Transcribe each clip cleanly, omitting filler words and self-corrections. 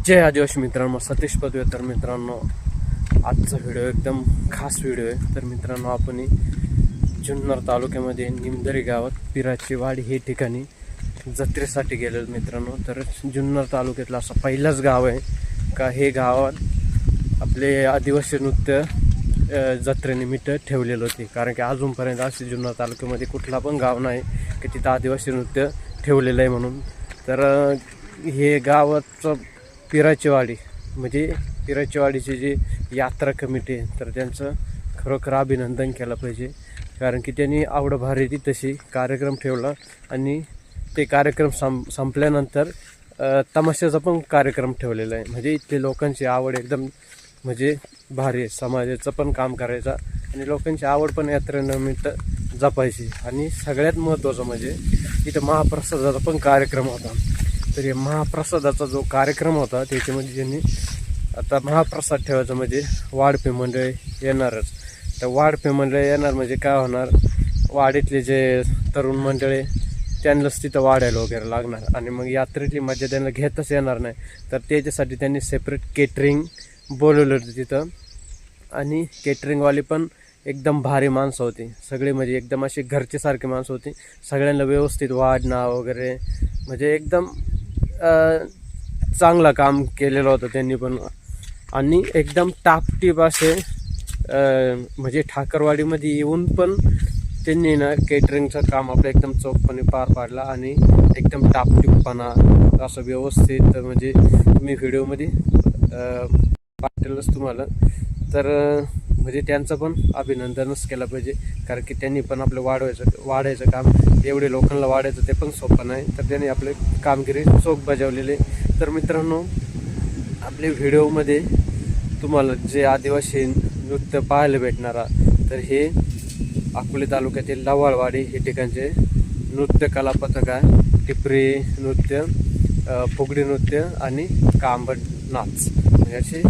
जय आदिवासी मित्रांनो, सतीश पदवे. तर मित्रांनो, आजचा व्हिडिओ एकदम खास व्हिडिओ आहे. तर मित्रांनो, आपण जुन्नर तालुक्यामध्ये निमदरी गावात पिराची वाडी हे ठिकाणी जत्रेसाठी गेलेलो मित्रांनो. तर जुन्नर तालुक्यातलं असं पहिलंच गाव आहे का हे गावात आपले आदिवासी नृत्य जत्रेनिमित्त ठेवलेलं होते. कारण की अजूनपर्यंत असे जुन्नर तालुक्यामध्ये कुठला पण गाव नाही की तिथं आदिवासी नृत्य ठेवलेलं आहे म्हणून. तर हे गावाचं पिराची वाडी म्हणजे पिराची वाडीची जी यात्रा कमिटी आहे, तर त्यांचं खरोखर अभिनंदन केलं पाहिजे. कारण की त्यांनी आवड भारी तशी कार्यक्रम ठेवला आणि ते कार्यक्रम संपल्यानंतर तमाशाचा पण कार्यक्रम ठेवलेला आहे. म्हणजे इथले लोकांची आवड एकदम म्हणजे भारी आहे. समाजाचं पण काम करायचा आणि लोकांची आवड पण यात्रेनिमित्त जपायची. आणि सगळ्यात महत्त्वाचं म्हणजे इथं महाप्रसादाचा पण कार्यक्रम होता. तर हे महाप्रसादाचा जो कार्यक्रम होता त्याच्यामध्ये त्यांनी आता महाप्रसाद ठेवायचा म्हणजे वाढपे मंडळ येणारच. तर वाढपे मंडळ येणार म्हणजे काय होणार, वाडीतले जे तरुण मंडळी त्यांनाच तिथं वाढायला वगैरे लागणार आणि मग यात्रेतली मजा त्यांना घेताच येणार नाही. तर त्याच्यासाठी त्यांनी सेपरेट केटरिंग बोलवलं होतं तिथं. आणि केटरिंगवाली पण एकदम भारी माणसं होती सगळी, म्हणजे एकदम अशी घरच्यासारखी माणसं होती. सगळ्यांना व्यवस्थित वाढणं वगैरे म्हणजे एकदम चांगलं काम केलेलं होतं त्यांनी पण. आणि एकदम टापटीप असे म्हणजे ठाकरवाडीमध्ये येऊन पण त्यांनी ना केटरिंगचं काम आपलं एकदम चोखपणे पार पाडला आणि एकदम टापटीपपणा असं व्यवस्थित म्हणजे तुम्ही व्हिडिओमध्ये पाठवलंच तुम्हाला. तर म्हणजे त्यांचं पण अभिनंदनच केलं पाहिजे. कारण की त्यांनी पण आपलं वाढायचं काम, एवढे लोकांना वाढायचं ते पण सोपं नाही. तर त्यांनी आपले कामगिरी चोख बजावलेले. तर मित्रांनो, आपल्या व्हिडिओमध्ये तुम्हाला जे आदिवासी नृत्य पाहायला भेटणारा, तर हे अकोले तालुक्यातील लवाळवाडी हे ठिकाणचे नृत्य कला पथक आहे. टिपरी नृत्य, फुगडी नृत्य आणि कांबड नाच याचे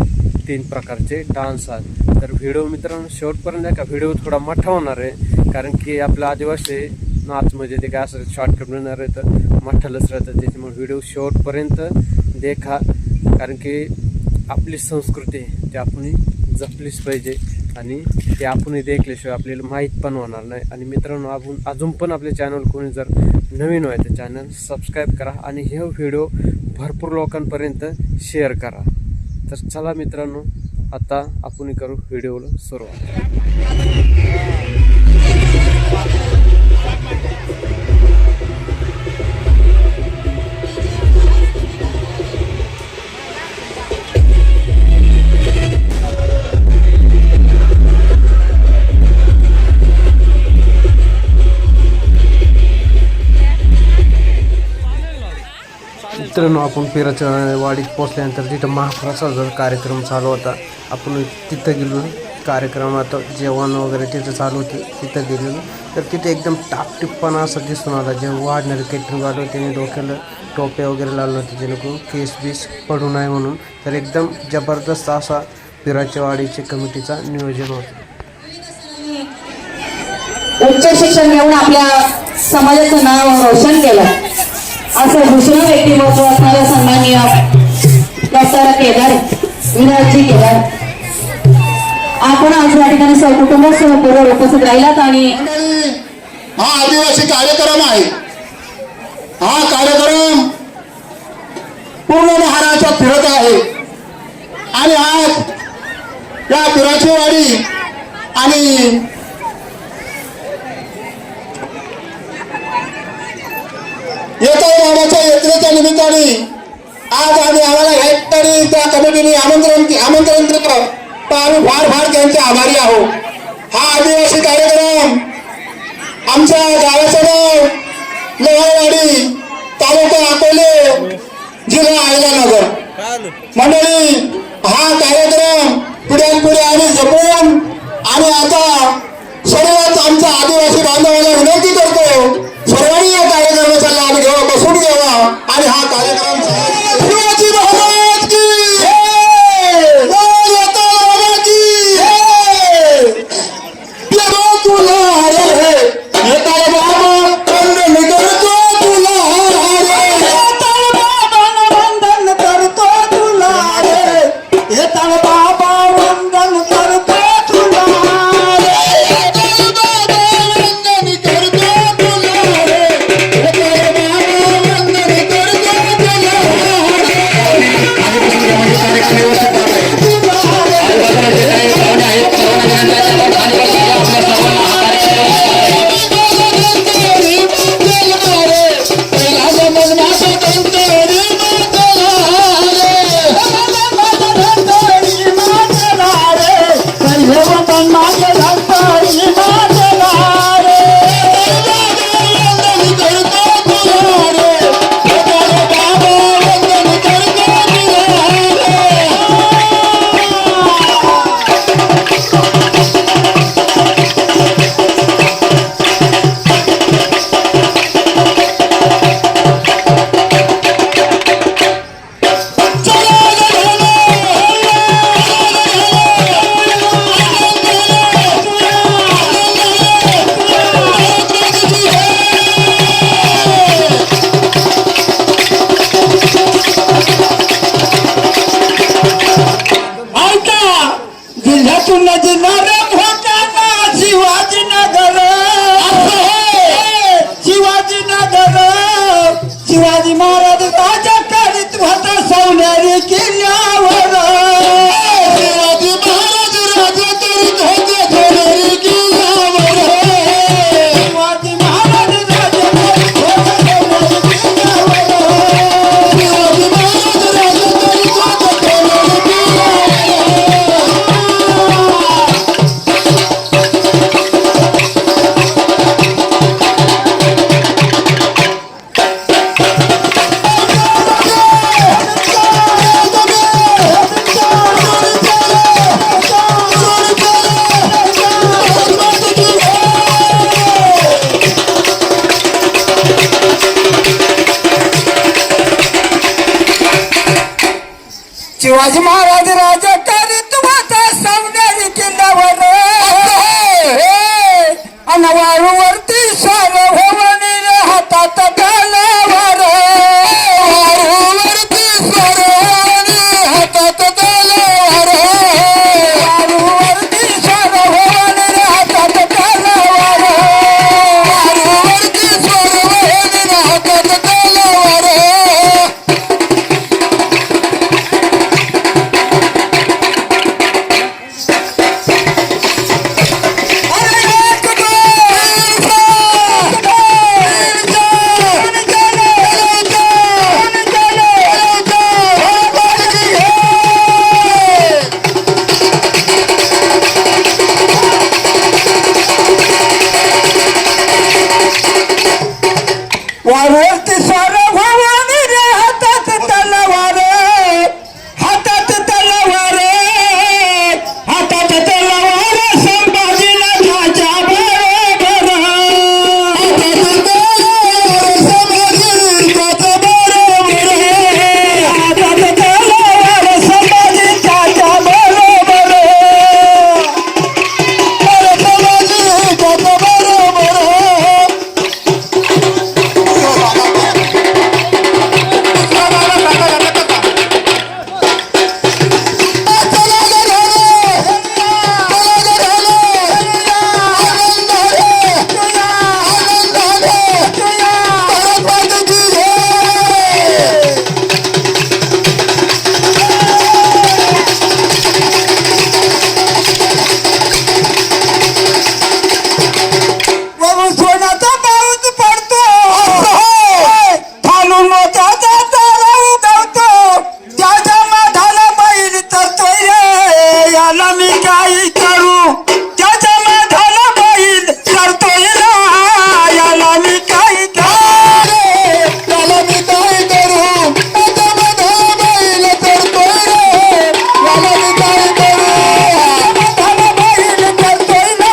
3 प्रकारचे डान्स आहेत. तर व्हिडिओ मित्रांनो शेवटपर्यंत आहे का, व्हिडिओ थोडा मोठा होणार आहे. कारण की आपला आदिवासी नाच म्हणजे ते काय असं शॉर्टकट मिळणार आहे तर मोठालंच राहतं. त्याच्यामुळे व्हिडिओ शेवटपर्यंत देखा. कारण की आपली संस्कृती ते आपण जपलीच पाहिजे आणि ते आपण देखल्याशिवाय आपल्याला माहीत पण होणार नाही. आणि मित्रांनो, आपण अजून पण आपल्या चॅनल कोणी जर नवीन आहे तर चॅनल सबस्क्राईब करा आणि हे व्हिडिओ भरपूर लोकांपर्यंत शेअर करा. तर चला मित्रांनो, आता आपण करू व्हिडिओला सुरुवात. मित्रांनो, आपण पिराच्या वाडीत पोचल्यानंतर तिथं महाप्रसादाचा कार्यक्रम चालू होता. आपण तिथं गेलो. कार्यक्रमात जेवण वगैरे तिथं चालू होते, तिथं गेलेलो. तर तिथे एकदम टापटिप्पणा असं दिसून आला. जे वाढणारे केटरिंग वाले त्यांनी डोक्याला टोप्या वगैरे लावलं होते जेणेकरून केस बीस पडू नये म्हणून. तर एकदम जबरदस्त असा पिराच्या वाडीच्या कमिटीचा नियोजन होतं. उच्च शिक्षण घेऊन आपल्या समाजाचं नाव रोशन केलं असं दुसरं व्यक्तिमत्व असणारे सन्माननीय डॉक्टर केदार विराजी केदार, आपण आज या ठिकाणी सहकुटुंब सहपूर्व उपस्थित राहिलात. आणि हा आदिवासी कार्यक्रम आहे. हा कार्यक्रम पूर्ण महाराष्ट्रात फिरत आहे. आणि आज या पिराची वाडी आणि येत्या बाबाच्या यात्रेच्या निमित्ताने आज आम्हाला या ठिकाणी त्या कमिटीने आमंत्रण दिलं. तर आम्ही फार त्यांचे आभारी आहोत. हा आदिवासी कार्यक्रम आमच्या गावाचं नाव लवाळवाडी, तालुका अकोले, जिल्हा अहिल्यानगर. मंडळी, हा कार्यक्रम पुढे आम्ही जपून आणि आता सर्वच आमच्या आदिवासी बांधवांना विनंती करतो, सर्वांनी या कार्यक्रमाचा लाभ घ्यावा, बसून घ्यावा आणि हा कार्यक्रम तुला शिवाजी महाराज राजा करी तुम्हाला सावनेरी किल्ल्यावर अनवाळूवरती सार्वभौमाने हातात तलवार वाळूवरती सार्वभौमाने हातात तलवार वाळूवरती सार्वभौमाने हातात तलवार वाळूवरती सार्वभौमाने हातात तलवार वाळूवरती सार्वभौमाने हातात तलवार हातात तलवार हातात तलवार संभाजीला राजा बरोबर हातात तलवार संभाजीच्या बरोबर हातात तलवार संभाजीच्या बरोबर संभाजीच्या बरोबर सोनाचा पाऊस पडतो खालून मोत्याचा तारा उगवतो त्याच्या माठाला बैल तरतोय रे याला मी काही करू त्याच्या माठाला बैल तरतोय ना याला मी काही करू त्याला मी काय करू त्याच्या माठाला बैल तरतोय रे याला मी काय करू माठाला बैल तरतोय ना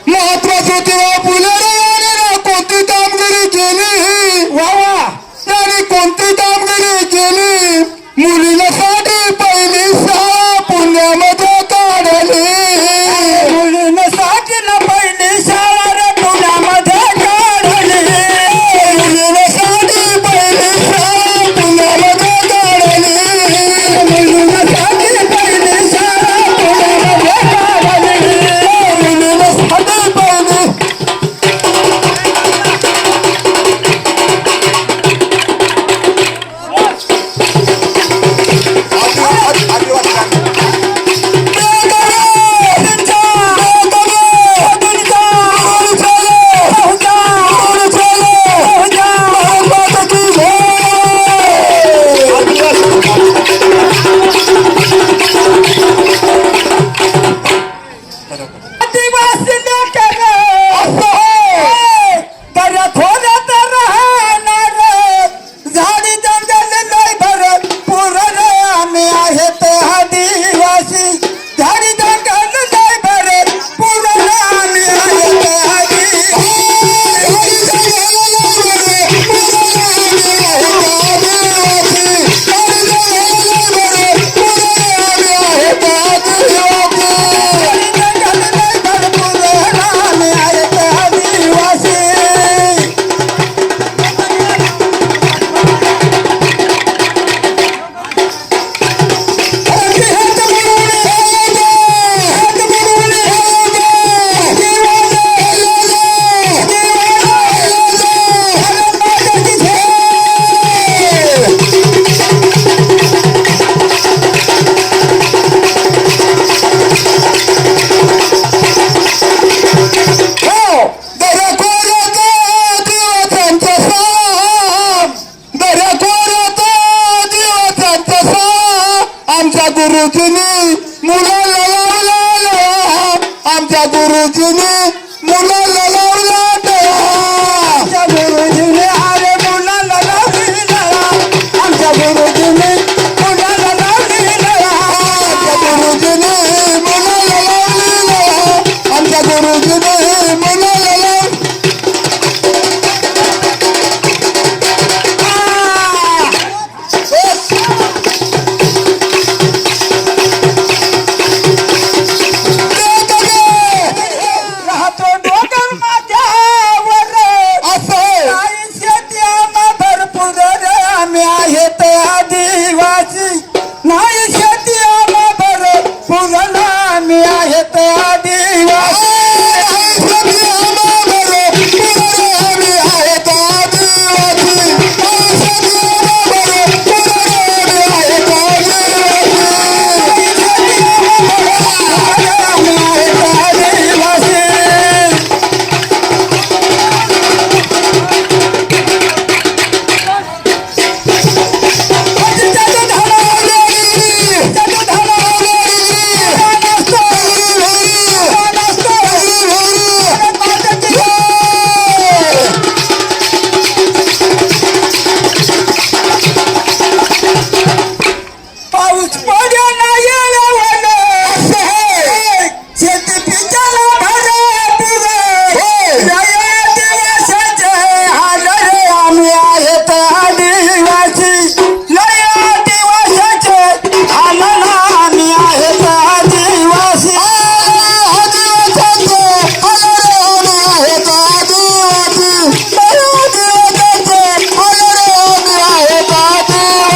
महत्वाचं तेव्हा पुनरावृत्तीने कोणती कामगिरी केली वा त्याने कोणती कामगिरी केली मुलींसाठी पहिली शाळा पुण्यामध्ये काढली मुलींसाठी ना पहिली शाळा रे पुण्यामध्ये काढली मुलींसाठी पहिली शाळा पुण्यामध्ये काढली मुलींसाठी पहिली शाळा पुण्यामध्ये काढली मुलींसाठी पहिली झाडी जंगल नाही भरत पूर्ण आम्ही आहेत आदिवासी झाडी जंगल नाही भरत पूर्ण आम्ही आहेत गुरुजींनी मुलाला आमच्या गुरुजींनी मुलाला लावला डोळा आमच्या गुरुजीने अरे मुलाला लावली डोळा आमच्या गुरुजीने मुलाला लावली डोळा आमच्या गुरुजीने मुलाला लावली डोळा आमच्या गुरुजीने मुलाला लावली राहतो डोंगर माझ्यावर असं शेती आम्हा भरपूर आम्ही आहेत आदिवासी नाही शेती आम्हा भरपूर आम्ही आहेत आदिवासी शेती आम्हा भरपूर आम्ही आहेत आदिवासी शेती आम्हा भरपूर आम्ही आहेत आदिवासी पाऊस पड्या नाही शेती पिकाला दिवसाचे हाल रे आम्ही आहेत आदिवासी लय दिवसाचे हाल आम्ही आहेत आदिवासी आदिवासाचे हाल रे आम्ही आहेत आदिवासी लय दिवसाचे हाल रे आम्ही आहेत आदिवासी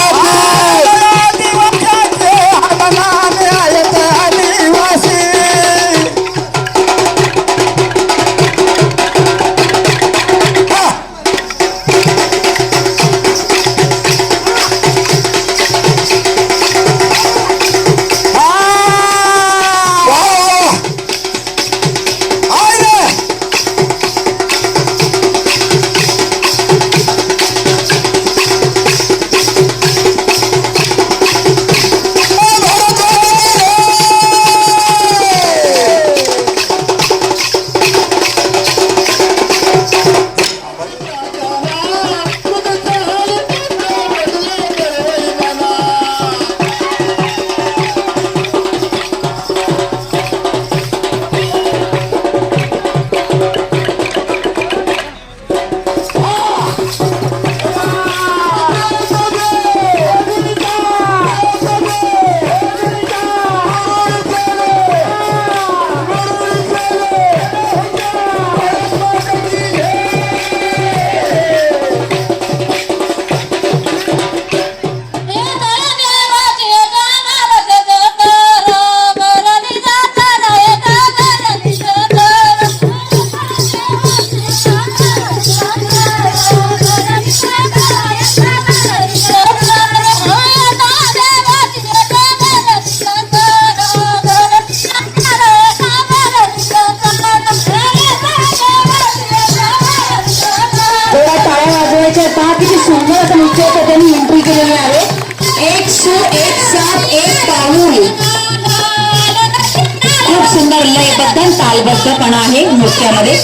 किती सुंदर असं नृत्य त्यांनी एंट्री केलेली आहे. एक सूर एक साथ एक पाऊल. खूप सुंदर लयबद्ध तालबद्धपणा आहे नृत्यामध्ये.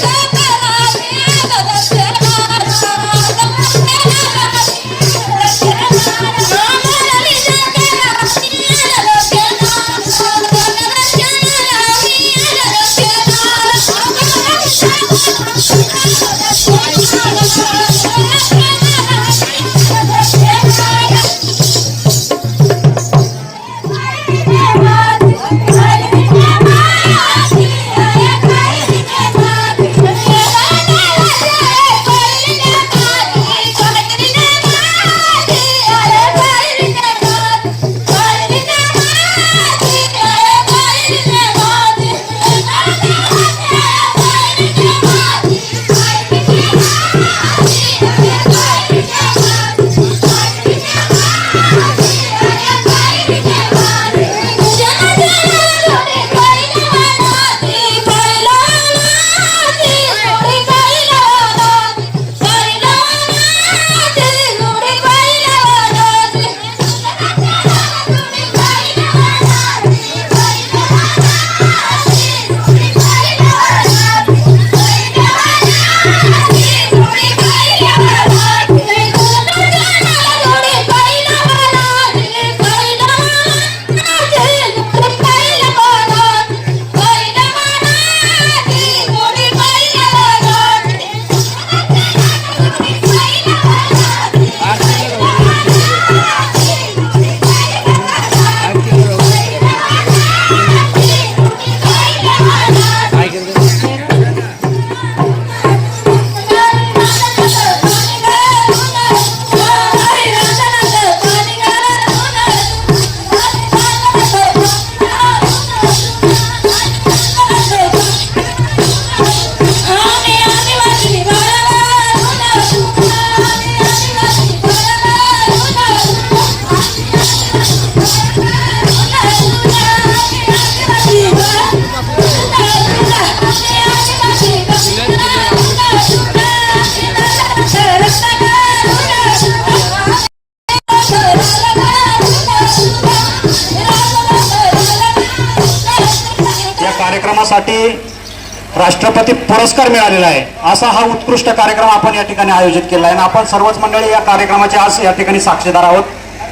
महिलांसाठी राष्ट्रपती पुरस्कार मिळालेला आहे. असा हा उत्कृष्ट कार्यक्रम आपण या ठिकाणी आयोजित केला आहे आणि आपण सर्वच मंडळी या कार्यक्रमाचे आज या ठिकाणी साक्षीदार आहोत.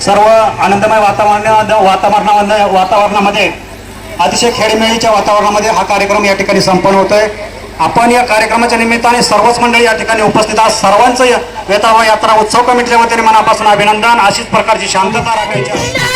सर्व आनंदमय वातावरणामध्ये अतिशय खेळीमेळीच्या वातावरणामध्ये हा कार्यक्रम या ठिकाणी संपन्न होतोय. आपण या कार्यक्रमाच्या निमित्ताने सर्वच मंडळी या ठिकाणी उपस्थित आहात. सर्वांचं वेताळ यात्रा उत्सव कमिटीच्या वतीने मनापासून अभिनंदन. अशीच प्रकारची शांतता राखायची आहे.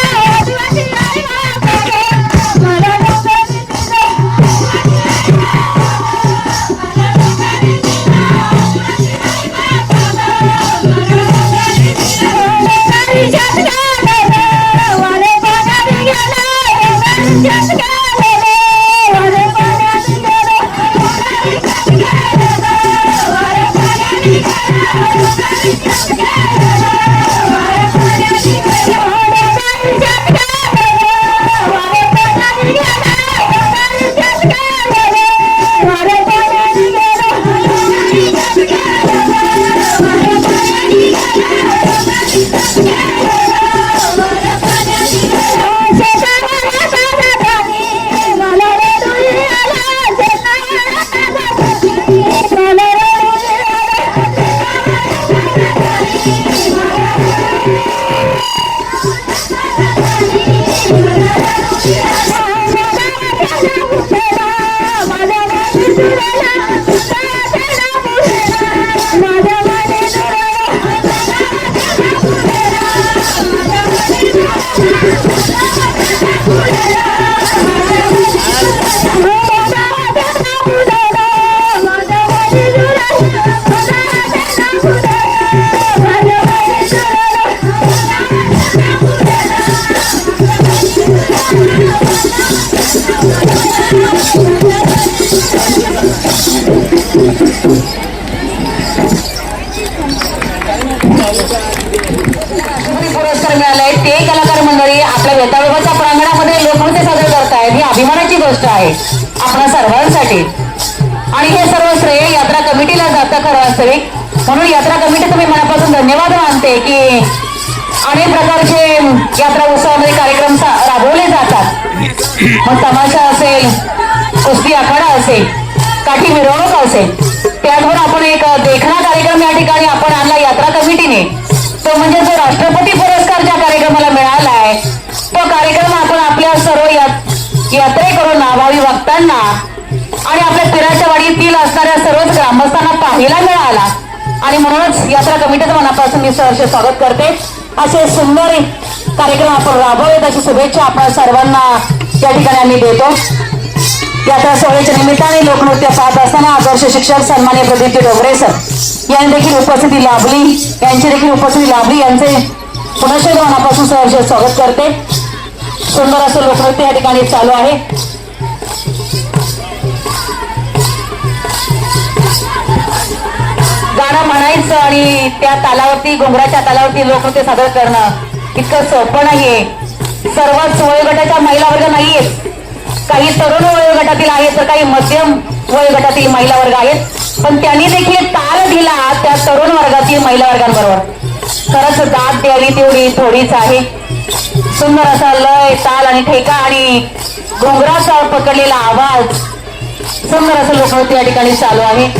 पुरस्कार मिळालाय ते कलाकार मंडळी आपल्या वेताळोबाच्या प्रांगणामध्ये लोकनृत्य सादर करतायत. ही अभिमानाची गोष्ट आहे आपल्या सर्वांसाठी आणि हे सर्व श्रेय यात्रा कमिटीला जातं खरं वास्तविक. म्हणून यात्रा कमिटी तुम्ही मनापासून धन्यवाद मानते की अनेक प्रकारचे यात्रा उत्सवामध्ये कार्यक्रम राबवले जातात. मग तमाशा असेल, कुस्ती आखाडा असेल, काठी मिरवणूक असेल, त्याचबरोबर आपण एक देखणा कार्यक्रम या ठिकाणी आपण आणला यात्रा कमिटीने. तो म्हणजे जो राष्ट्रपती पुरस्कार ज्या कार्यक्रमाला मिळाला आहे तो कार्यक्रम आपण आपल्या सर्व यात्रेकरून भावी भक्तांना आणि आपल्या पिराच्या वाडीतील असणाऱ्या सर्वच ग्रामस्थांना पाहायला मिळाला आणि म्हणूनच यात्रा कमिटीचं मनापासून मी सहर्ष स्वागत करते. असे सुंदर कार्यक्रम आपण राबवले त्याची शुभेच्छा आपण सर्वांना या ठिकाणी आम्ही देतो. यात्रा सोहळ्याच्या निमित्ताने लोकनृत्य पाहत असताना आदर्श शिक्षक सन्मान्य प्रदीप डोंगरे सर यांनी देखील उपस्थिती लाभली. यांचे पुनश्च मनापासून सहर्ष स्वागत करते. सुंदर असं लोकनृत्य या ठिकाणी चालू आहे. गाणं म्हणायचं आणि त्या तालावरती घुंगराच्या तालावरती लोकनृत्य सादर करणं इतकं सोपं नाहीये. सर्वच वयोगटाच्या महिला वर्ग नाहीयेत. काही तरुण वयोगटातील आहेत तर काही मध्यम वयोगटातील महिला वर्ग आहेत. पण त्यांनी देखील ताल दिला त्या तरुण वर्गातील महिला वर्गांबरोबर. खरंच दाद द्यावी तेवढी थोडीच आहे. सुंदर असा लय, ताल आणि ठेका आणि घुंगराचा पकडलेला आवाज, सुंदर असं लोकनृत्य या ठिकाणी चालू आहे.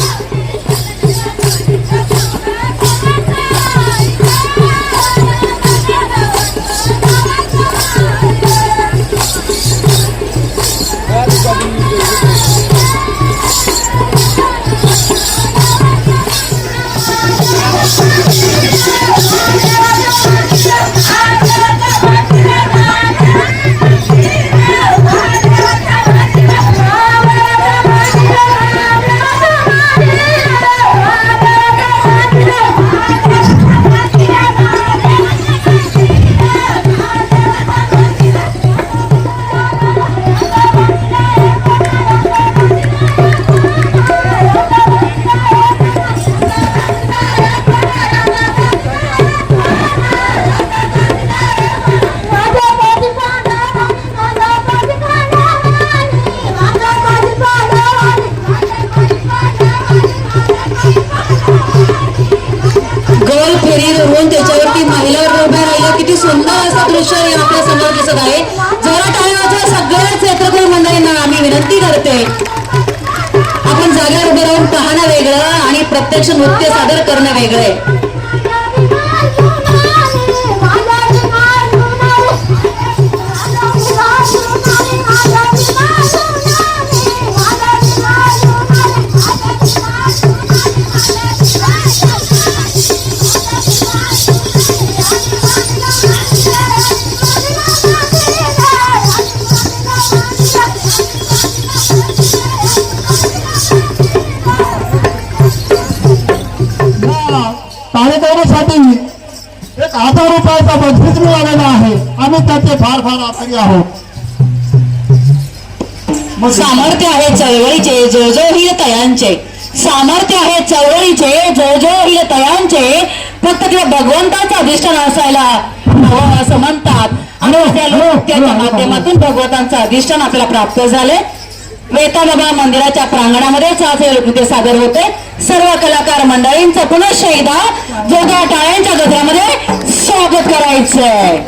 त्याच्यावरती महिलावर उभ्या राहिल्या. किती सुंदर असं दृश्य आपल्या समोर दिसत आहे. जरा टाळ्या वाजवा सगळ्याच यात्रेकरू मंडळींना आम्ही विनंती करते. जागेवर उभं राहून पाहणं वेगळं आणि प्रत्यक्ष नृत्य सादर करणं वेगळं आहे. कार्यक्रमासाठी 1,000 रुपयाचा बक्षीस मिळालेला आहे. आम्ही त्याचे फार फार आभारी आहोत. सामर्थ्य आहे चळवळीचे जळजळहील तयांचे, सामर्थ्य आहे चळवळीचे जळजळहील तयांचे, फक्त किंवा भगवंताचं अधिष्ठान असायला हवं असं म्हणतात. आणि त्या नृत्याच्या माध्यमातून भगवंतांचं अधिष्ठान आपल्याला प्राप्त झाले. वेताबाबा मंदिराच्या प्रांगणामध्येच आज हे नृत्य सादर होते. सर्व कलाकार मंडळींचं पुनश्च एकदा जोरदार टाळ्यांच्या गजरामध्ये स्वागत करायचंय.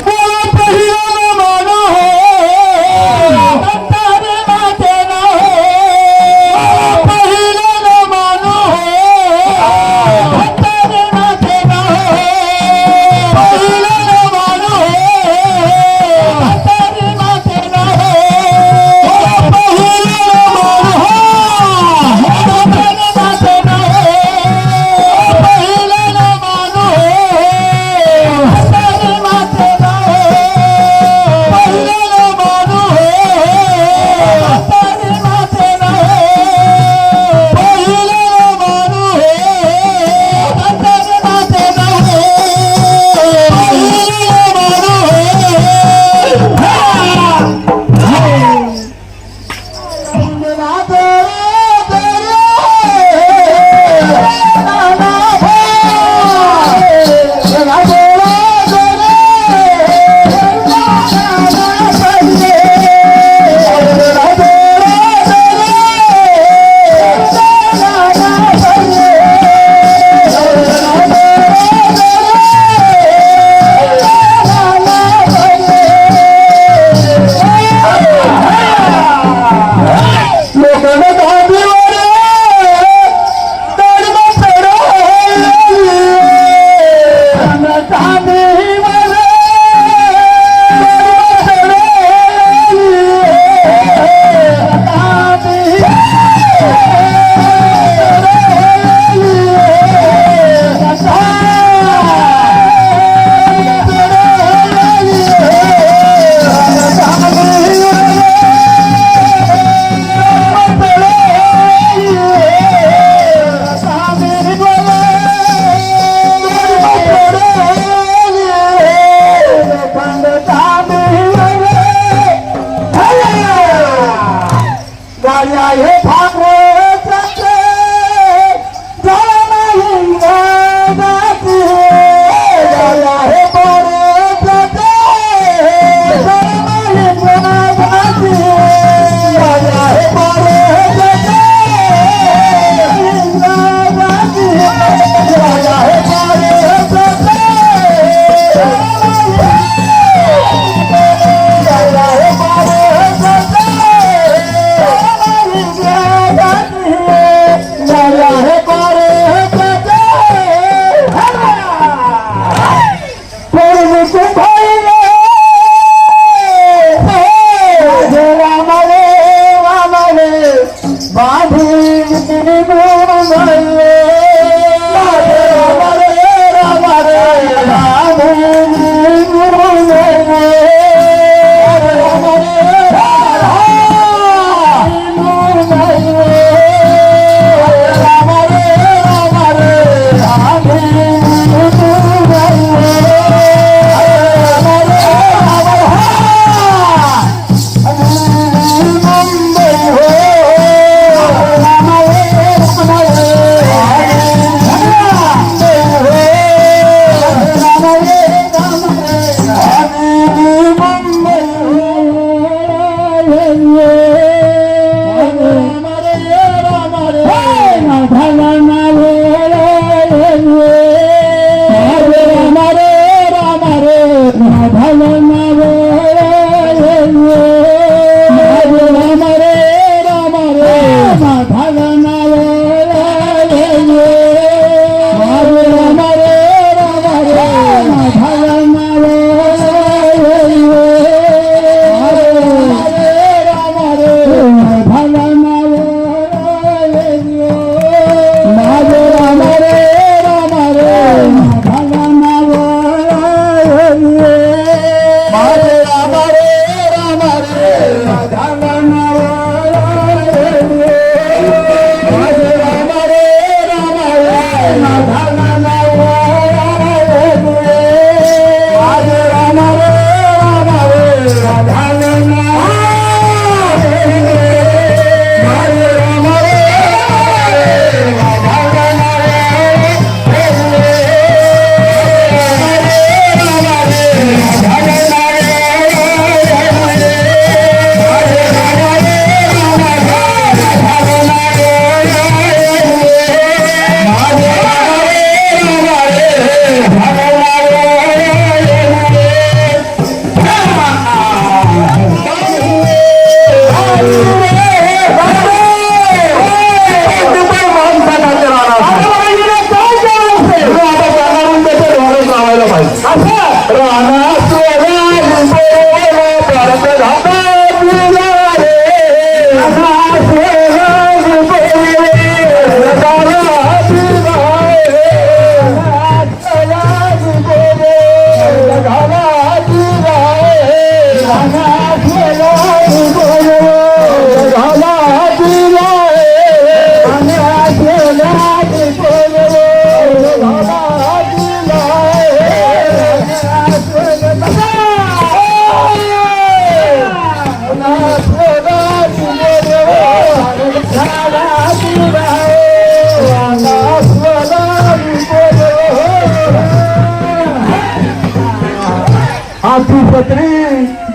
माझी पत्री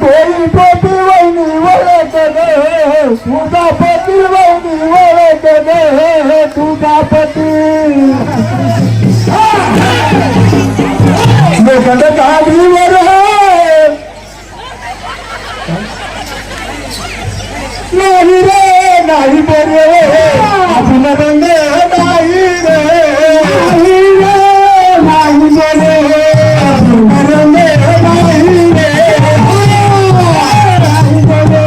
दोरी पोटी वहिनी वळत गे तुझा पती वहिनी वळत गे तुझा पती लोखंड गाडीवर नाही रे नाही बरे आपण बंद नाही रे नाही रे नाही बरे आपण नाही रे नाही बरे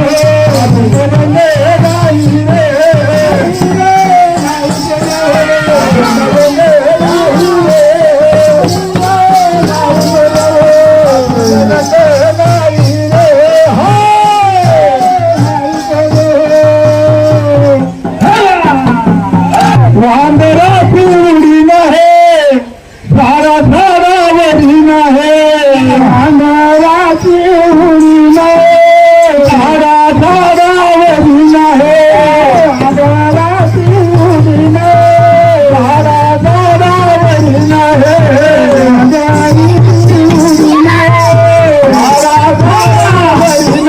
आपण नाही वांदरा पिवडी नहे झाडा झाडावरी नहे वांदरा पिवडी नहे झाडा झाडावरी नहे वांदरा पिवडी नहे झाडा झाडावरी नहे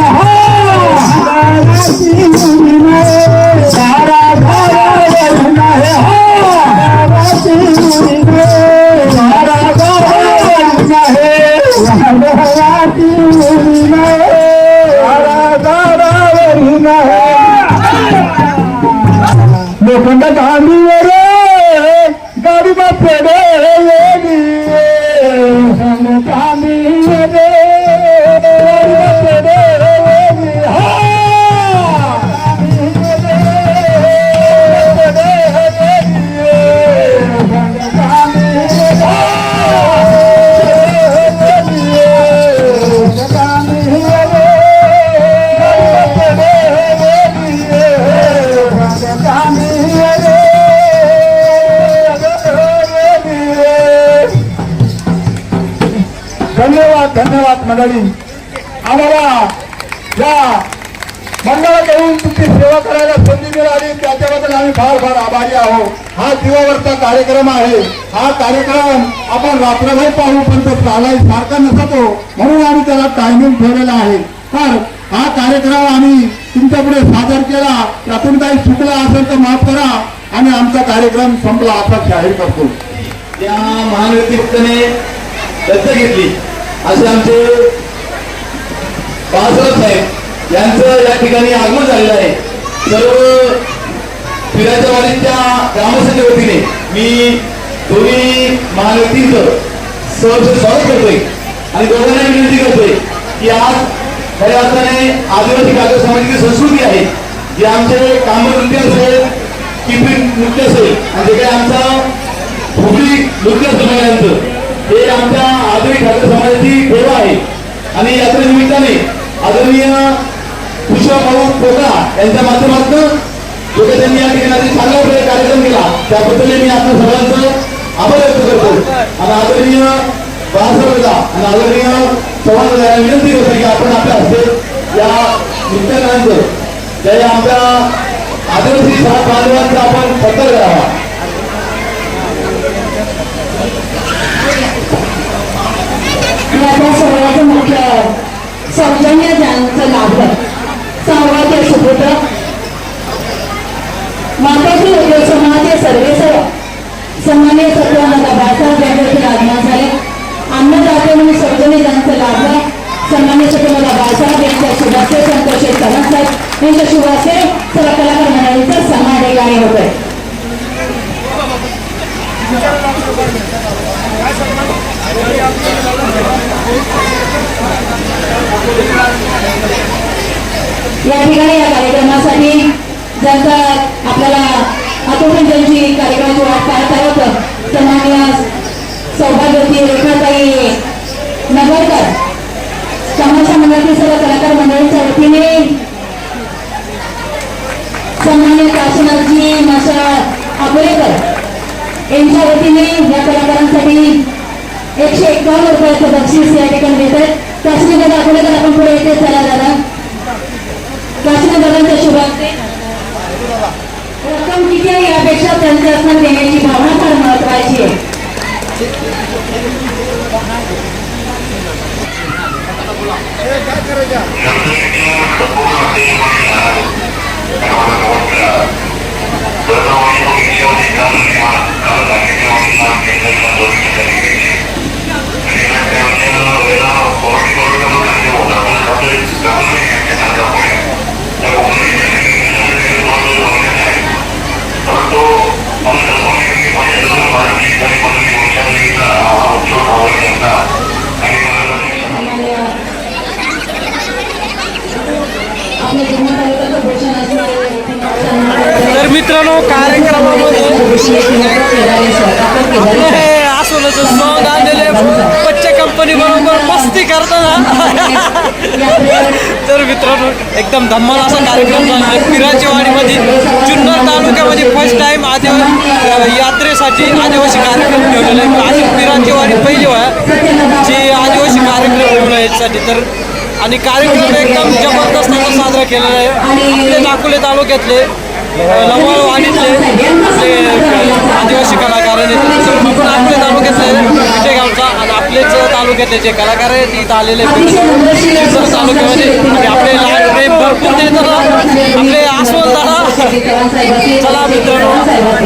वांदरी पिवडी नहे झाडा झाडावरी नहे वांदरा पिवडी नहे झाडा झाडावरी नहे लोखंड गांडीवर गाडी पेडे धन्यवाद धन्यवाद मंडळी. आम्हाला या मंडळाकडून तुमची सेवा करायला संधी मिळाली त्याच्याबद्दल आम्ही फार फार आभारी आहोत. हा दिवावरचा कार्यक्रम आहे. हा कार्यक्रम आपण रात्रभर पाहू पण तो चालाय सारखा नसतो म्हणून आम्ही त्याला टायमिंग ठेवलेला आहे. तर हा कार्यक्रम आम्ही तुमच्या पुढे सादर केला. त्यातून काही चुकला असेल तर माफ करा आणि आमचा कार्यक्रम संपला असा जाहीर करतो. त्या महान व्यक्तिमत्वाने दत्तक घेतली असे आमचे बाळासाहेब साहेब यांचं या ठिकाणी आगमन झालेलं आहे. सर्व पिराच्या वाडीच्या ग्रामस्थांच्या वतीने मी दोन्ही महान व्यक्तींचं सहर्ष स्वागत करतोय आणि दोघांना विनंती करतोय की आज खऱ्या अर्थाने आदिवासी कागद समाजाची संस्कृती आहे जी आमचे कामर नृत्य असेल किपी नृत्य असेल आणि जे काही आमचा भोगली नृत्य समाजांचं हे आमच्या आदिवासी ठाकर समाजाची ठेवा आहे. आणि यात्रे निमित्ताने आदरणीय पुष्पभाऊ पोका यांच्या माध्यमातून जो काही त्यांनी या ठिकाणी चांगला कार्यक्रम केला त्याबद्दल मी आपल्या सर्वांचं आभार व्यक्त करतो. आणि आदरणीय बाळासाहेब आणि आदरणीय चव्हाण यांना विनंती करतो की आपण आपल्या हस्ते या नृत्यांचं त्या आमच्या आदिवासी बांधवांचा आपण सत्कार करावा. माझ्या सर्वांचं मुख्य सौजन्य ज्यांचं लाभलं सर्वांचे सुपुत्र माताजी उद्योग समाजाचे सर्वेसर्व सन्मान्य सत्यानंद बाळासाहेब यांचे आगमन झाले. अन्नदाते म्हणून सौजन्य ज्यांचं लाभलं सन्मान्य सत्यानंद बाळासाहेब यांच्या शुभाशय संतोष चव्हाण साहेब यांच्या शुभाशय सर्व कलाकार मंडळींचा सन्मान ठिकाणी होतोय. या ठिकाणी या कार्यक्रमासाठी ज्यांचा आपल्याला आतोपर्यंत ज्यांची कार्यक्रमाची वाट पाहत आहोत सन्मान्य सौभाग्यवती रेखाताई नगरकर समाज मंडळातील सर्व कलाकार मंडळींच्या वतीने सन्मान्य काशीनाथजी माशा आंबोलेकर यांच्या वतीने या कलाकारांसाठी 151 रुपयाचं बक्षीस या ठिकाणी देत आहेत. काशीनाथ आंबोलेकर आपण पुढे येते चला दादा. काशीनाथ दादांच्या शुभार्थे रक्कम किती आहे यापेक्षा त्यांच्या असणार देण्याची भावना फार महत्वाची आहे. केदारे हे आसोलाचं सॉंग आलेले बच्चे कंपनी बरोबर मस्ती करताना तर मित्रांनो एकदम धम्माल असा कार्यक्रम झाला आहे पिराची वाडीमध्ये जुन्नर तालुक्यामध्ये फर्स्ट टाइम यात्रेसाठी आदिवासी कार्यक्रम ठेवलेला आहे अशी पिराची वाडी पहिली वेळा जी आदिवासी कार्यक्रम ठेवला याच्यासाठी तर आणि कार्यक्रम एकदम जबरदस्त असा साजरा केलेला आहे आपले नाकुले तालुक्यातले लवळवाडीतले आपले आदिवासी कलाकार आहेत नाकुले तालुक्यातले विजयगावचा आणि आपलेच तालुक्यातले जे कलाकार आहेत इथं आलेले आहेत तालुक्यामध्ये आणि आपले लहान प्रेम भरपूर ते तर आपले आस्वल दादा चला मित्रांनो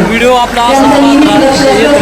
व्हिडिओ आपला असा